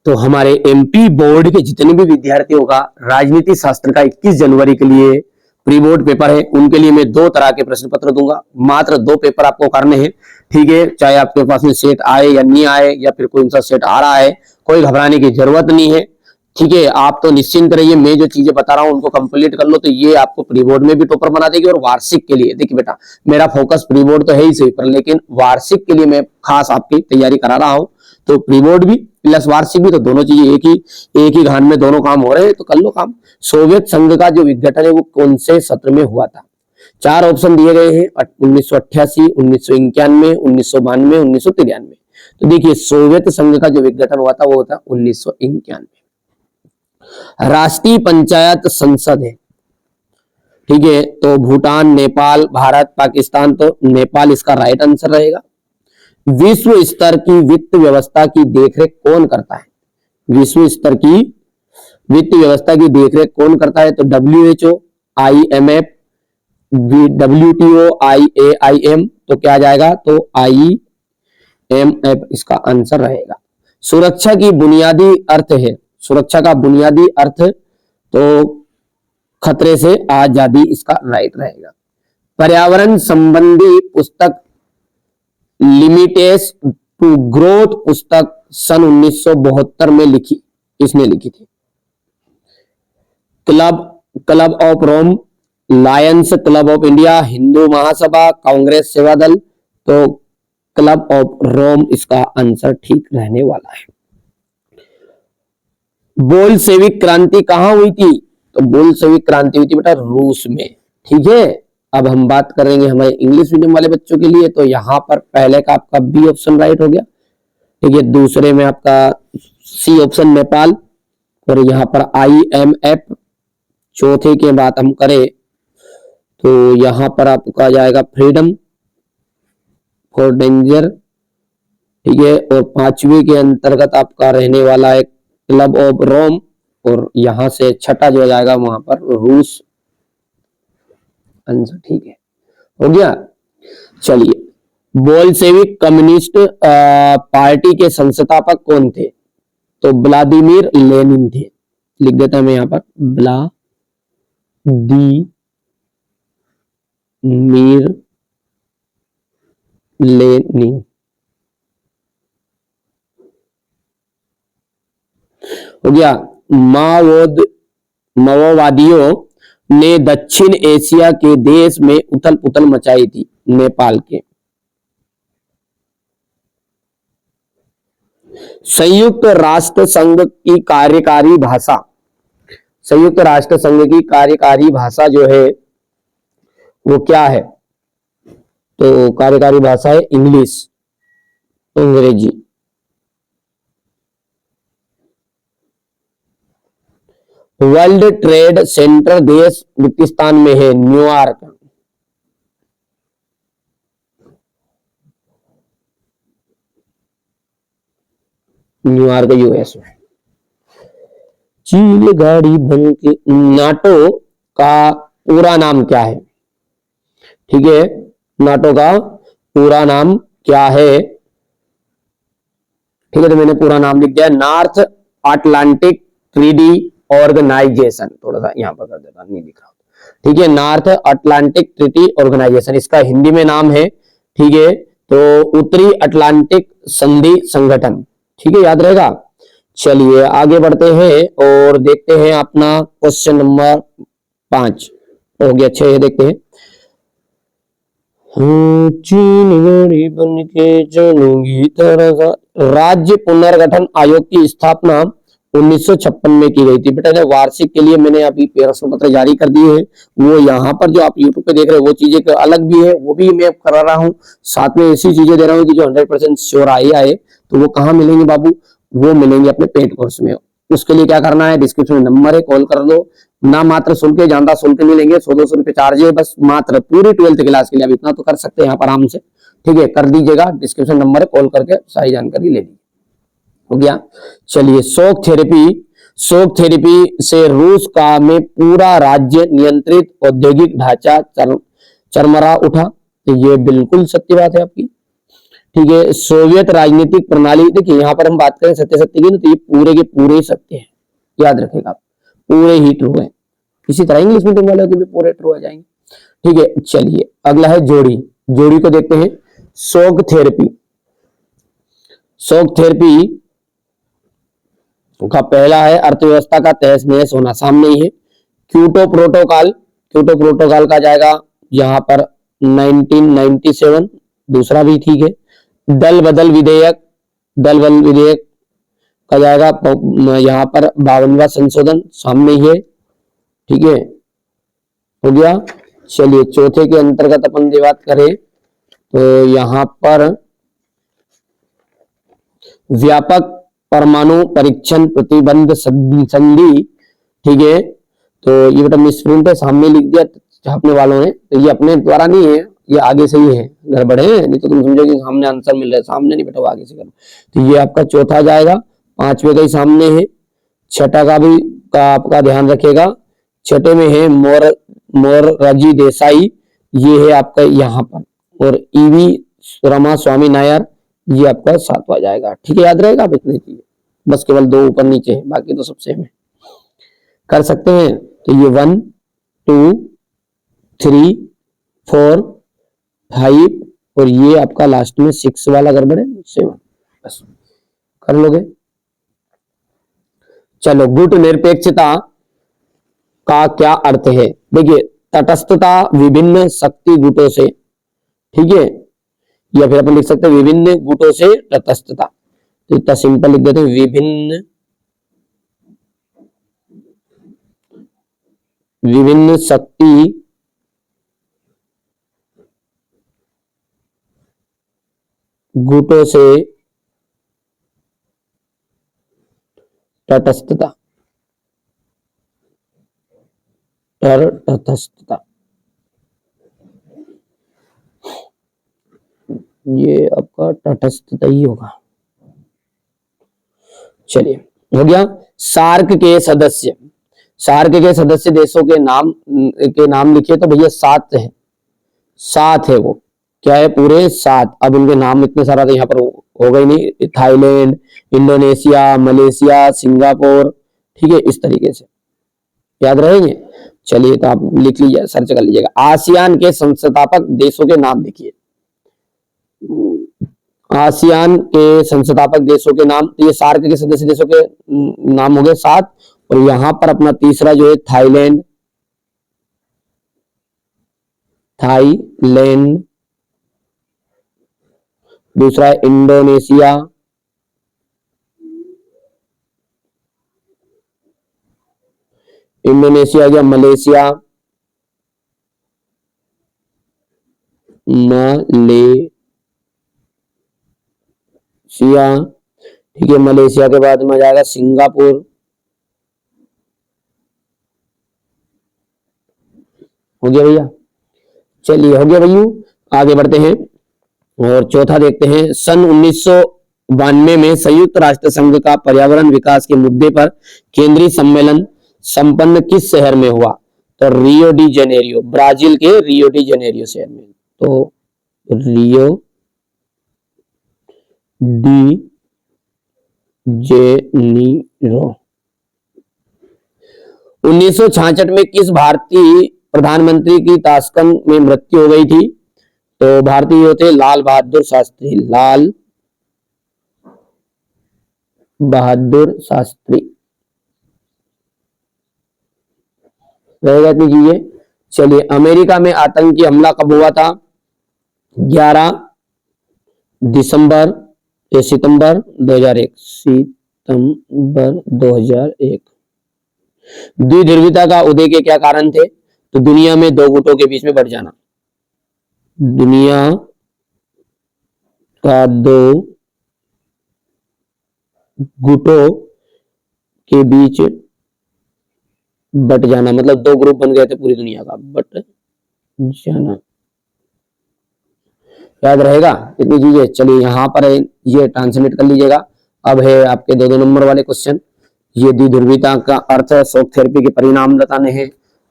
तो हमारे MP board के जितने भी विद्यार्थियों का राजनीति शास्त्र का 21 जनवरी के लिए प्री बोर्ड पेपर है, उनके लिए मैं 2 तरह के प्रश्न पत्र दूंगा। मात्र 2 पेपर आपको करने हैं, ठीक है। चाहे आपके पास में सेट आए या नहीं आए, या फिर कोई सा सेट आ रहा है, कोई घबराने की जरूरत नहीं है, ठीक है। आप तो निश्चिंत रहिए, मैं जो चीजें बता रहा हूं उनको कंप्लीट कर लो, तो ये आपको प्री बोर्ड में भी टॉपर बना देगी। और वार्षिक के लिए देखिए बेटा, मेरा फोकस प्री बोर्ड तो है ही सही पर, लेकिन वार्षिक के लिए मैं खास आपकी तैयारी करा रहा हूं। तो प्री बोर्ड भी प्लस वार्षिक भी, तो दोनों चीजें एक ही घान में दोनों काम हो रहे हैं, तो कर लो काम। सोवियत संघ का जो विघटन है वो कौन से सत्र में हुआ था? 4 ऑप्शन दिए गए हैं, 1988, 1991, 1992, 1993। तो देखिए, सोवियत संघ का जो विघटन हुआ था वो था 1991। राष्ट्रीय पंचायत संसद है, ठीक है। तो भूटान, नेपाल, भारत, पाकिस्तान, तो नेपाल इसका राइट आंसर रहेगा। विश्व स्तर की वित्त व्यवस्था की देखरेख कौन करता है? विश्व स्तर की वित्त व्यवस्था की देखरेख कौन करता है? तो WHO, IMF, WTO, IAIM, तो क्या आ जाएगा? तो IMF इसका आंसर रहेगा। सुरक्षा की बुनियादी अर्थ है, सुरक्षा का बुनियादी अर्थ तो खतरे से आजादी, इसका राइट रहेगा। पर्यावरण संबंधी पुस्तक लिमिटेस टू ग्रोथ पुस्तक सन 1972 में लिखी, किसने लिखी थी? Club of Rome, Lions Club of India, Hindu Mahasabha, Congress Seva Dal, तो क्लब ऑफ रोम इसका आंसर ठीक रहने वाला है। बोल्शेविक क्रांति कहां हुई थी? तो बोल्शेविक क्रांति हुई थी बेटा रूस में, ठीक है। अब हम बात करेंगे हमारे इंग्लिश मीडियम वाले बच्चों के लिए, तो यहां पर पहले का आपका बी ऑप्शन राइट हो गया, ठीक है। दूसरे में आपका सी ऑप्शन नेपाल, और यहां पर IMF। चौथे के बात हम करें तो यहां पर आपका जाएगा फ्रीडम फॉर डेंजर, ठीक है। और 5वीं के अंतर्गत आपका रहने वाला है क्लब ऑफ रोम, और यहां से छठा जो जाएगा वहां पर रूस, आंसर ठीक है, हो गया। चलिए, बोल्शेविक कम्युनिस्ट पार्टी के संस्थापक कौन थे? तो व्लादिमीर लेनिन थे, लिख देता हूं मैं यहां पर, व्लादिमीर लेनिन। हो गया। माओवादियों ने दक्षिण एशिया के देश में उथल पुथल मचाई थी, नेपाल के। संयुक्त राष्ट्र संघ की कार्यकारी भाषा, संयुक्त राष्ट्र संघ की कार्यकारी भाषा जो है वो क्या है? तो कार्यकारी भाषा है इंग्लिश, अंग्रेजी। वर्ल्ड ट्रेड सेंटर देश पाकिस्तान में है, न्यूयॉर्क। न्यूयॉर्क US में। चील गाड़ी बन के, नाटो का पूरा नाम क्या है? ठीक है, नाटो का पूरा नाम क्या है? ठीक है, तो मैंने पूरा नाम लिख दिया, नॉर्थ अटलांटिक ट्रीटी ऑर्गेनाइजेशन। थोड़ा सा यहां पर कर देता, नहीं लिख रहा, ठीक है। नॉर्थ अटलांटिक ट्रीटी ऑर्गेनाइजेशन इसका हिंदी में नाम है, ठीक है। तो उत्तरी अटलांटिक संधि संगठन, ठीक है, याद रहेगा। चलिए आगे बढ़ते हैं और देखते हैं अपना क्वेश्चन नंबर 5 हो गया, 6 देखते हैं। चीन गाड़ी बन के चलूंगी तरह। राज्य पुनर्गठन आयोग की स्थापना 1956 में की गई थी। बेटा वार्षिक के लिए मैंने अभी प्रश्न पत्र जारी कर दिए हैं, वो यहाँ पर जो आप यूट्यूब पे देख रहे हैं वो चीजें अलग भी है, वो भी मैं करा रहा हूँ। साथ में ऐसी चीजें दे रहा हूँ कि जो 100% श्योर आए। तो वो कहाँ मिलेंगे बाबू? वो मिलेंगे अपने पेड कोर्स में। उसके लिए क्या करना है, डिस्क्रिप्शन में नंबर है, कॉल कर दो। ना मात्र शुल्क है, ज्यादा शुल्क नहीं लेंगे, 100-200 रुपए चार्ज है बस, मात्र पूरी 12th क्लास के लिए। अब इतना तो कर सकते हैं यहाँ पर आराम से, ठीक है, कर दीजिएगा। डिस्क्रिप्शन नंबर है, कॉल करके सारी जानकारी ले लीजिए, हो गया। चलिए, शॉक थेरेपी से रूस का में पूरा राज्य नियंत्रित औद्योगिक ढांचा चरमरा उठा। तो ये बिल्कुल सत्य बात है आपकी। ठीक है। सोवियत राजनीतिक प्रणाली, देखिए यहाँ पर हम बात करें सत्य सत्य की ना, तो ये पूरे के पूरे ही सत्य है, याद रखेगा आप, पूरे ही ट्रू है। इसी तरह इंग्लिश मीडियम वालों के भी पूरे ट्रू आ जाएंगे। ठीक है, चलिए अगला है जोड़ी। जोड़ी को देखते हैं। Shock therapy. शॉक थेरेपी का पहला है अर्थव्यवस्था का तहस नहस होना, सामने ही है। क्योटो प्रोटोकॉल, क्योटो प्रोटोकॉल का जाएगा यहाँ पर 1997, दूसरा भी ठीक है। दल बदल विधेयक, दल बदल विधेयक का जाएगा यहाँ पर 52वां संशोधन, सामने ही है। ठीक है, हो गया। चलिए चौथे के अंतर्गत अपन की बात करें तो यहाँ पर व्यापक परमाणु परीक्षण प्रतिबंध संधि। ठीक है, तो ये बेटा मिसप्रिंट है, सामने लिख दिया छापने वालों ने, तो ये अपने द्वारा नहीं है, ये आगे से ही है, गड़बड़ है, नहीं तो तुम समझोगे सामने आंसर मिल रहा है, सामने नहीं बेटा, आगे से करो। तो ये आपका चौथा जाएगा, पांचवे का ही सामने है। छठा का भी का आपका ध्यान रखेगा, छठे में है मोरारजी देसाई, ये है आपका यहाँ पर, और ईवी रमा स्वामी नायर, ये आपका सातवां जाएगा। ठीक है, याद रहेगा आप इतने चीजें, बस केवल दो ऊपर नीचे है, बाकी तो सब सेम है, कर सकते हैं। तो ये 1 2 3 4 5 और ये आपका लास्ट में 6 वाला गड़बड़ है, 7, बस कर लोगे। चलो, गुट निरपेक्षता का क्या अर्थ है? देखिए, तटस्थता विभिन्न शक्ति गुटों से, ठीक है, या फिर अपन लिख सकते हैं विभिन्न गुटों से तटस्थता, तो इतना सिंपल लिख देते हैं, विभिन्न शक्ति गुटों से तटस्थता, तटस्थता, ये आपका तटस्थता ही होगा। चलिए, हो गया। सार्क के सदस्य, सार्क के सदस्य देशों के नाम लिखिए, तो भैया 7 है, 7 है, वो क्या है, पूरे 7। अब उनके नाम इतने सारा तो यहाँ पर हो गई नहीं, थाईलैंड, इंडोनेशिया, मलेशिया, सिंगापुर, ठीक है, इस तरीके से याद रहेंगे। चलिए, तो आप लिख लीजिए, सर्च कर लीजिएगा। आसियान के संस्थापक देशों के नाम लिखिए, आसियान के संस्थापक देशों के नाम, तो ये सार्क के सदस्य देशों के नाम हो गए 7, और यहां पर अपना तीसरा जो है थाईलैंड, थाईलैंड, दूसरा है इंडोनेशिया, इंडोनेशिया या मलेशिया, मलेशिया, ठीक है, मलेशिया के बाद में जाएगा सिंगापुर, हो गया भैया। चलिए, हो गया भैया, आगे बढ़ते हैं और चौथा देखते हैं। सन 1992 में संयुक्त राष्ट्र संघ का पर्यावरण विकास के मुद्दे पर केंद्रीय सम्मेलन संपन्न किस शहर में हुआ? तो रियो डी जेनेरियो, ब्राजील के रियो डी जेनेरियो शहर में। तो रियो डी जेनेरियो। 1966 में किस भारतीय प्रधानमंत्री की ताशकंद में मृत्यु हो गई थी? तो भारतीय होते लाल बहादुर शास्त्री, लाल बहादुर शास्त्री रहेगा इतनी चीजें। चलिए, अमेरिका में आतंकी हमला कब हुआ था? 11 दिसंबर या सितंबर 2001, सितंबर 2001। द्विध्रुवीयता का उदय के क्या कारण थे? तो दुनिया में दो गुटों के बीच में बढ़ जाना, दुनिया का दो गुटों के बीच बट जाना, मतलब दो ग्रुप बन गए थे पूरी दुनिया का, बट जाना, याद रहेगा इतनी चीजें। चलिए, यहां पर ये ट्रांसलेट कर लीजिएगा। अब है आपके 2-2 नंबर वाले क्वेश्चन। ये द्विध्रुवीयता का अर्थ है, शॉक थेरेपी के परिणाम बताने हैं,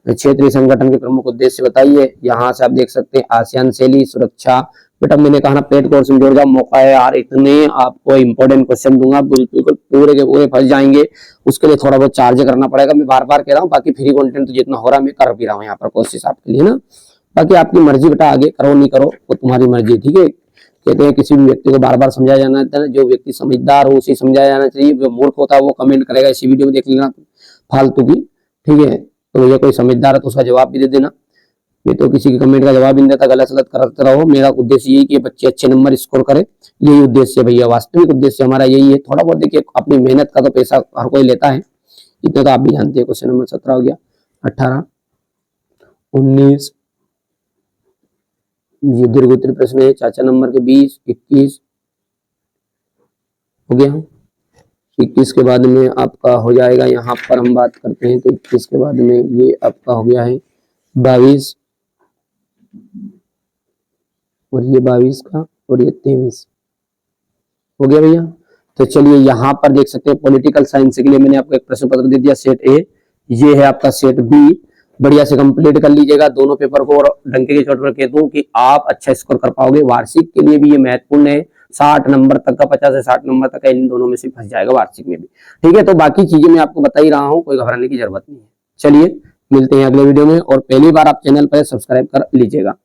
क्षेत्रीय संगठन के प्रमुख उद्देश्य बताइए। यहाँ से आप देख सकते हैं आसियान शैली, सुरक्षा, बेटा मैंने कहा ना पेड कोर्स में जुड़ जाओ, मौका है यार, इतने आपको इंपॉर्टेंट क्वेश्चन दूंगा, बिल्कुल पूरे के पूरे फंस जाएंगे। उसके लिए थोड़ा बहुत चार्ज करना पड़ेगा, मैं बार बार कह रहा हूँ। बाकी फ्री कंटेंट तो जितना हो रहा है मैं कर भी रहा हूँ यहाँ पर कोशिश आपके लिए ना। बाकी आपकी मर्जी बेटा, आगे करो नहीं करो वो तुम्हारी मर्जी, ठीक है। कहते हैं किसी भी व्यक्ति को बार बार समझाया जाना चाहिए, जो व्यक्ति समझदार हो उसे समझाया जाना चाहिए, जो मूर्ख होता है वो कमेंट करेगा इसी वीडियो में देख लेना फालतू की, ठीक है। तो भैया कोई समझदार है तो उसका जवाब भी दे देना, मैं तो किसी के कमेंट का जवाब ही नहीं देता, गलत सलत करते रहो। मेरा उद्देश्य यही कि बच्चे अच्छे नंबर स्कोर करें, यही उद्देश्य है भैया, वास्तविक उद्देश्य हमारा यही है। थोड़ा बहुत देखिए अपनी मेहनत का तो पैसा हर कोई लेता है, इतना तो आप भी जानते हैं। क्वेश्चन नंबर 17 हो गया, 18, 19, ये दीर्घ उत्तरीय प्रश्न है। चाचा नंबर के 20, 21 हो गया। 21 के बाद में आपका हो जाएगा, यहाँ पर हम बात करते हैं तो 21 के बाद में ये आपका हो गया है 22, और ये 22 का, और ये 23 हो गया भैया। तो चलिए यहाँ पर देख सकते हैं पॉलिटिकल साइंस के लिए मैंने आपको एक प्रश्न पत्र दे दिया, सेट ए, ये है आपका सेट बी। बढ़िया से कंप्लीट कर लीजिएगा दोनों पेपर को, और डंके की चोट पर कहता हूँ कि आप अच्छा स्कोर कर पाओगे। वार्षिक के लिए भी ये महत्वपूर्ण है, 60 नंबर तक का, 50 से 60 नंबर तक का, इन दोनों में से फंस जाएगा वार्षिक में भी, ठीक है। तो बाकी चीजें मैं आपको बता ही रहा हूँ, कोई घबराने की जरूरत नहीं है। चलिए मिलते हैं अगले वीडियो में, और पहली बार आप चैनल पर सब्सक्राइब कर लीजिएगा।